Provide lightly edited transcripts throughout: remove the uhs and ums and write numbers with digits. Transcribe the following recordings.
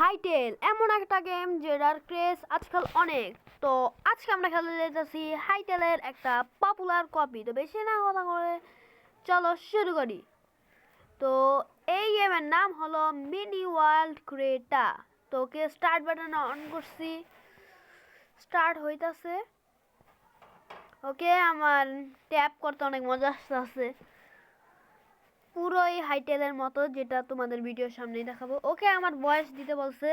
হাইটেল এমন একটা গেম যেটার ক্রেজ আজকাল অনেক। তো আজকে আমরা খেলতে যেতেছি হাইটেলের একটা পপুলার কপি। তো বেশি না কথা বলে চলো শুরু করি। তো এই গেমের নাম হলো মিনি ওয়ার্ল্ড ক্রিয়েটা। তো ওকে স্টার্ট বাটন অন করছি, স্টার্ট হইতাছে। ওকে আমার ট্যাপ করতে অনেক মজা আসতেছে, পুরোই হাইটেলের মতো, যেটা তোমাদের ভিডিওর সামনেই দেখাবো। ওকে আমার বয়স দিতে বলছে,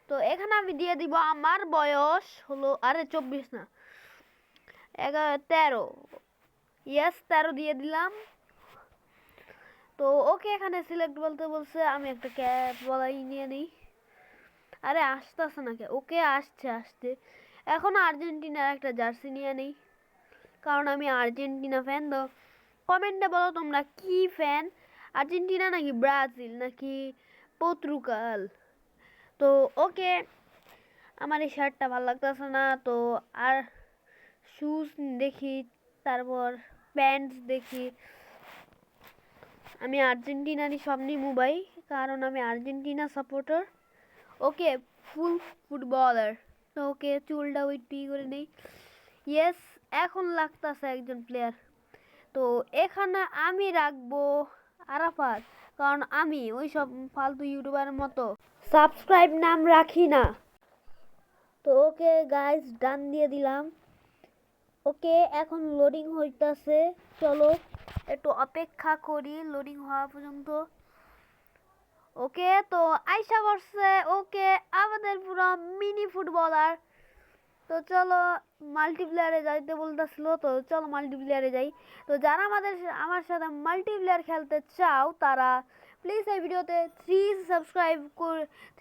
তো এখানে আমি দিয়ে দিব আমার বয়স হলো 24 না 13। ইয়েস 13 দিয়ে দিলাম। তো ওকে এখানে সিলেক্ট বলতে বলছে, আমি একটা ক্যাপ বলাই নিয়ে নিই। আরে আসতেছে না কে? ওকে আসছে। এখন আর্জেন্টিনার একটা জার্সি নিয়ে নিই, কারণ আমি আর্জেন্টিনা ফ্যান। তো কমেন্টে বলো তোমরা কি ফ্যান, আর্জেন্টিনা নাকি ব্রাজিল নাকি পর্তুগাল। তো ওকে আমার এই শার্টটা ভালো লাগতেছে না, তো আর শুজ দেখি, তারপর প্যান্টস দেখি। আমি আর্জেন্টিনারই সব নিই মুম্বাই, কারণ আমি আর্জেন্টিনা সাপোর্টার। ওকে ফুল ফুটবলার। তো ওকে চুলটা উইটি করে নেই। ইয়েস এখন লাগতেছে একজন প্লেয়ার। তো এখানে আমি রাখবো আরাফাত, কারণ আমি ওই সব ফালতু ইউটিউবারের মতো সাবস্ক্রাইব নাম রাখি না। তো ওকে গাইস ডান দিয়ে দিলাম। ওকে এখন লোডিং হইতাছে, চলো একটু অপেক্ষা করি লোডিং হওয়া পর্যন্ত। ওকে তো আইসা করছে। ওকে আমাদের পুরো মিনি ফুটবলার। তো চলো মাল্টিপ্লেয়ারে যাইতে বলতেছিল, তো চলো মাল্টিপ্লেয়ারে যাই। তো যারা আমার সাথে মাল্টিপ্লেয়ার খেলতে চাও তারা প্লিজ এই ভিডিওতে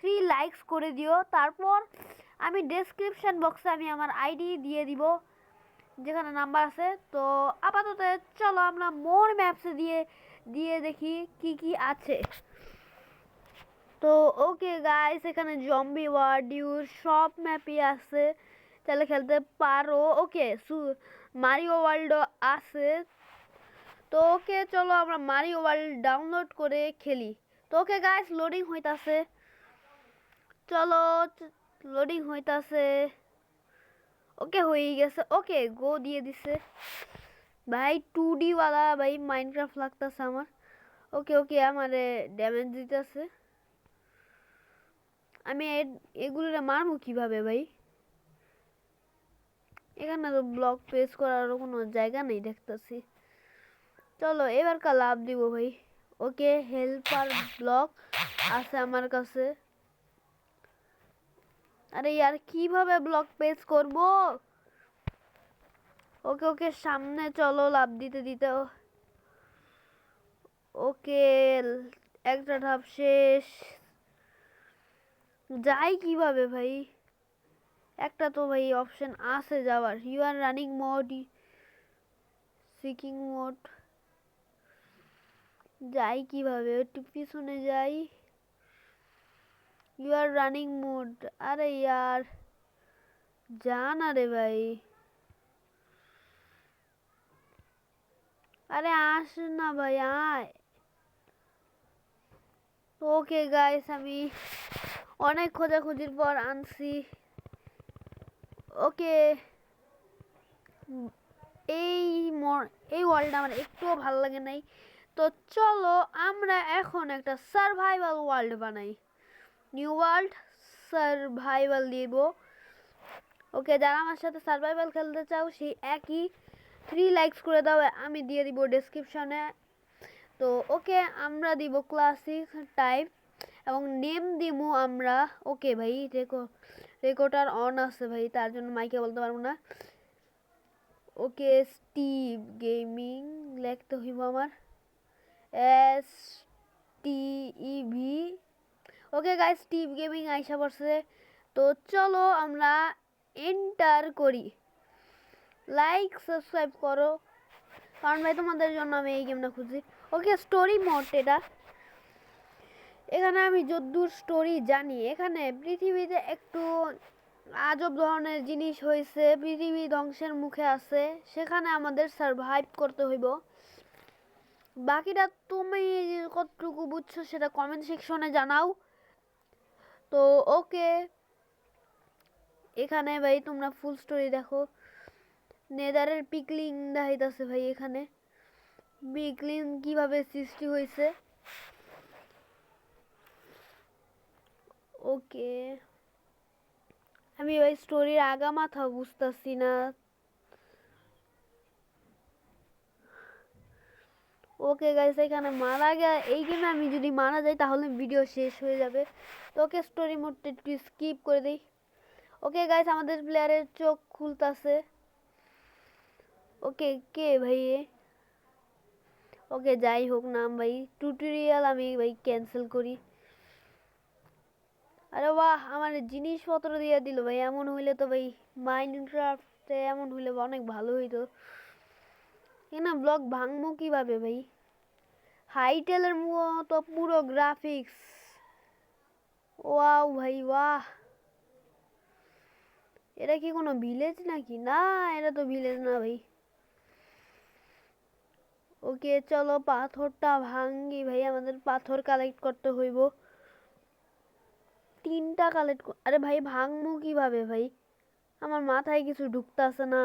3 লাইকস করে দিও। তারপর আমি ডেসক্রিপশন বক্সে আমি আমার আইডি দিয়ে দিব, যেখানে নাম্বার আছে। তো আপাতত চলো আমরা মোর ম্যাপসে দিয়ে দেখি কি কি আছে। তো ওকে গাইস এখানে জম্বি ওয়ার্ডিউর সব ম্যাপই আছে, তাহলে খেলতে পারো। ওকে মারিও ওয়ার্ল্ডও আছে। তো ওকে চলো আমরা মারিও ওয়ার্ল্ড ডাউনলোড করে খেলি। তো ওকে গাইস লোডিং হইতাছে, চলো লোডিং হইতাছে। ওকে হয়ে গেছে। ওকে গো দিয়ে দিছে ভাই, 2D वाला ভাই মাইনক্রাফট লাগতেছে আমার। ওকে ওকে আমারে ড্যামেজ দিতেছে। আমি এগুলোরে মারবো কিভাবে ভাই? এখানে তো ব্লক পেস করার কোনো জায়গা নেই দেখতেছি। চলো এবার কা লাভ দিব ভাই। ওকে হেল্পার ব্লক আছে আমার কাছে। আরে यार কিভাবে ব্লক পেস করব? ওকে ওকে সামনে চলো লাভ দিতে দিতে। ওকে একটা ধাপ শেষ। যাই কিভাবে ভাই? একটা তো ভাই অপশন আছে যাওয়ার, you are running mode, seeking mode. যাই কিভাবে? একটু পিছনে যাই। You are running mode. আরে यार যা না রে ভাই। আরে আস না ভাই আয়। ওকে গাইস আমি অনেক খোঁজাখুঁজির পর আনছি। ওকে এই এই ওয়ার্ল্ডটা আমার একটুও ভালো লাগে নাই। তো চলো আমরা এখন একটা সার্ভাইভাল ওয়ার্ল্ড বানাই, নিউ ওয়ার্ল্ড সার্ভাইভাল দিব। ওকে যারা আমার সাথে সার্ভাইভাল খেলতে চাও সেই একই 3 লাইকস করে দাও, আমি দিয়ে দিব ডেসক্রিপশনে। তো ওকে আমরা দিব ক্লাসিক টাইপ এবং নেম দিব আমরা। ওকে ভাই রেকর্ডার অন আছে ভাই, তার জন্য মাইকে বলতে পারবো না। ওকে স্টিভ গেমিং লিখতে হইব আমার, STEV। Okay guys Steve gaming আইসা পড়ছে। তো চলো আমরা এন্টার করি। লাইক সাবস্ক্রাইব করো, কারণ ভাই তোমাদের জন্য আমি এই গেমটা খুঁজি। ওকে স্টোরি মোড এটা। এখানে আমি যদ্দূর স্টোরি জানি, এখানে পৃথিবীতে একটু আজব ধরনের জিনিস হয়েছে, পৃথিবী ধ্বংসের মুখে আছে, সেখানে আমাদের সার্ভাইভ করতে হইব। বাকিটা তুমি কতটুকু বুঝছো সেটা কমেন্ট সেকশনে জানাও। তো ওকে, এখানে ভাই তোমরা ফুল স্টোরি দেখো। নেদারের পিকলিং দেখাইতেছে ভাই, এখানে পিকলিং কিভাবে সৃষ্টি হয়েছে। ওকে, আমি ভাই স্টোরির আগা মাথা বুঝতেছি না। ওকে গাইস, এখানে মারা গেছে। এই গেমে আমি যদি মারা যাই তাহলে ভিডিও শেষ হয়ে যাবে। তো ওকে, স্টোরি মোডটা একটু স্কিপ করে দিই। ওকে গাইস, আমাদের প্লেয়ারের চোখ খুলতাছে। ওকে, কে ভাই? ওকে, যাই হোক নাম ভাই, টিউটোরিয়াল আমি ভাই ক্যান্সেল করি। আরে বাহ, আমার জিনিসপত্র দিয়ে দিল ভাই। এমন হইলে তো ভাই মাইনক্রাফটে এমন হইলে অনেক ভালো হইতো। না, ব্লক ভাঙবো কিভাবে ভাই? হাইটেলের মতো পুরো গ্রাফিক্স। ওয়াও ভাই ওয়াহ, এটা কি কোনো ভিলেজ নাকি? না, এটা তো ভিলেজ না ভাই। ওকে চলো, পাথরটা ভাঙ্গি ভাই। আমাদের পাথর কালেক্ট করতে হইব 3টা কালেক্ট। আরে ভাই, ভাঙবো কিভাবে ভাই? আমার মাথায় কিছু ঢুকতেছে না।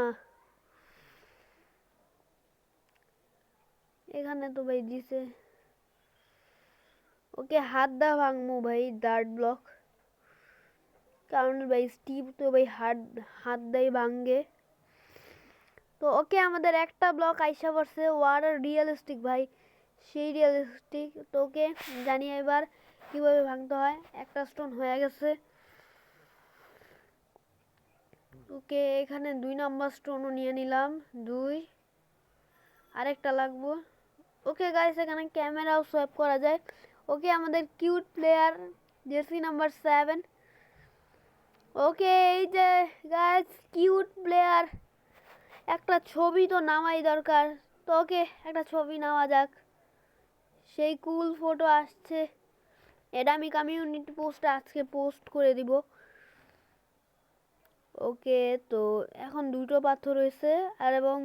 এখানে তো ভাই দিছে। ওকে, হাত দা ভাঙবো ভাই ডার্ট ব্লক, কারণ ভাই স্টিভ তো ভাই হাত দাই ভাঙ্গে। তো ওকে, আমাদের একটা ব্লক আইসা পড়ছে, ওয়াটার রিয়েলিস্টিক ভাই, সেই রিয়েলিস্টিক। তো ওকে, জানি এবার কিভাবে ভাঙতে হয়। একটা স্টোন হয়ে গেছে। ওকে, এখানে 2 নম্বর স্টোনও নিয়ে নিলাম। 2, আরেকটা লাগবো। ওকে গাইস, এখানে ক্যামেরাও সোয়াপ করা যায়। ওকে, আমাদের কিউট প্লেয়ার জার্সি নাম্বার 7। ওকে, এই যে গাইস কিউট প্লেয়ার, একটা ছবি তো নামাই দরকার। তো ওকে, একটা ছবি নেওয়া যাক। সেই কুল ফটো আসছে, এটা আমি কমিউনিটি পোস্টে আজকে পোস্ট করে দিব। ওকে, তো এখন 2টো পাথর রয়েছে আর এবং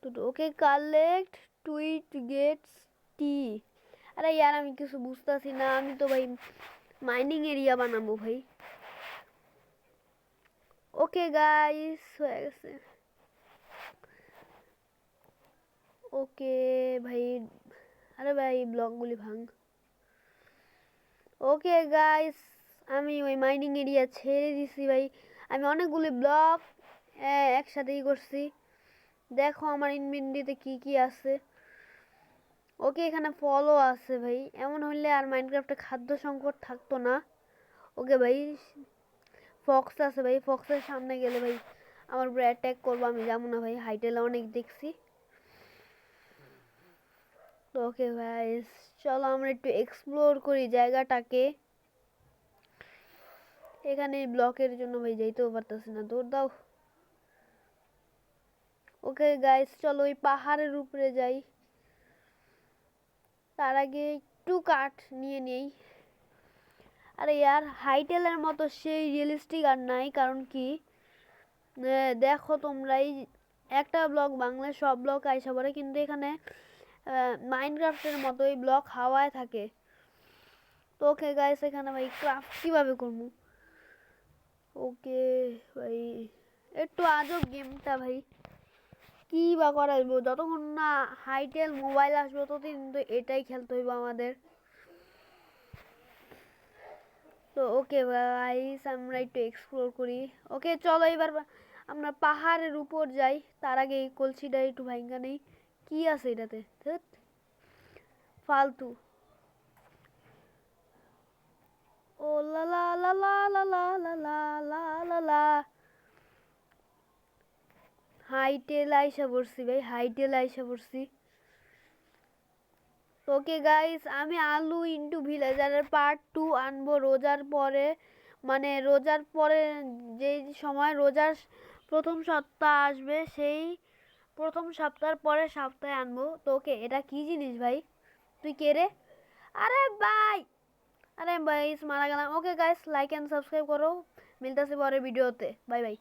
দুটো। ওকে, কালেক্ট টুইট গেটস টি। আরে ইয়ার, আমি কিছু বুঝতেছি না। আমি তো ভাই মাইনিং এরিয়া বানাবো ভাই। ওকে গাইস, হয়ে গেছে। ওকে ভাই, আরে ভাই ব্লকগুলি ভাঙ। ওকে গাইস, আমি ওই মাইনিং এরিয়া ছেড়ে দিছি ভাই। আমি অনেকগুলি ব্লক একসাথেই করছি। দেখো আমার ইনভেন্টরিতে কি কি আছে। ওকে, এখানে ফলও আছে ভাই। এমন হইলে আর মাইনক্রাফটে খাদ্য সংকট থাকতো না। ওকে ভাই, ফক্স আছে ভাই। ফক্সের সামনে গেলে ভাই আমার উপরে অ্যাটাক করবো, আমি যাবো না ভাই। হাইটেলে অনেক দেখছি। তো ওকে ভাই, চলো আমরা একটু এক্সপ্লোর করি জায়গাটাকে। এখানে ব্লকের জন্য ভাই যাইতেও পারতেছি না, দৌড় দাও। ওকে গাইস, চলো ওই পাহাড়ের উপরে যাই। তার আগে একটু কাঠ নিয়ে নেই। আরে ইয়ার, হাইটেলের মতো সেই রিয়েলিস্টিক আর নাই। কারণ কি, দেখো তোমরাই, একটা ব্লক বাংলা সব ব্লক আইসা পড়ে, কিন্তু এখানে মাইনক্রাফটের মতোই ব্লক হাওয়ায় থাকে। তো ওকে গাইস, এখানে ভাই ক্রাফট কিভাবে করবো? ওকে ভাই, একটু আজব গেমটা ভাই। কি বা করা যাবে, যতক্ষণ না হাইটেল মোবাইল আসবে ততদিন তো এটাই খেলতে হইব আমাদের। তো ওকে গাইস, আমরা একটু এক্সপ্লোর করি। ওকে চলো, এবার আমরা পাহাড়ের উপর যাই। তার আগে এই কলসিটা একটু ভাঙ্গা নেই। কি আছে এটাতে? ফালতু। ও লা লা লা লা লা লা লা লা লা লা লা। হাইটেল আইসা পড়ছি ভাই, হাইটেল আইসা পড়ছি। ওকে গাইস, আমি আলু ইন্টু ভিলেজারের পার্ট 2 আনবো রোজার পরে। মানে রোজার পরে, যেই সময় রোজার প্রথম সপ্তাহ আসবে, সেই প্রথম সপ্তাহের পরে সপ্তাহে আনবো। তো ওকে, এটা কি জিনিস ভাই? তুই কে রে? আরে ভাই, আরে ভাই মারা গেলাম। Okay guys, like and subscribe করো। মিলতেছে পরের ভিডিওতে। Bye by.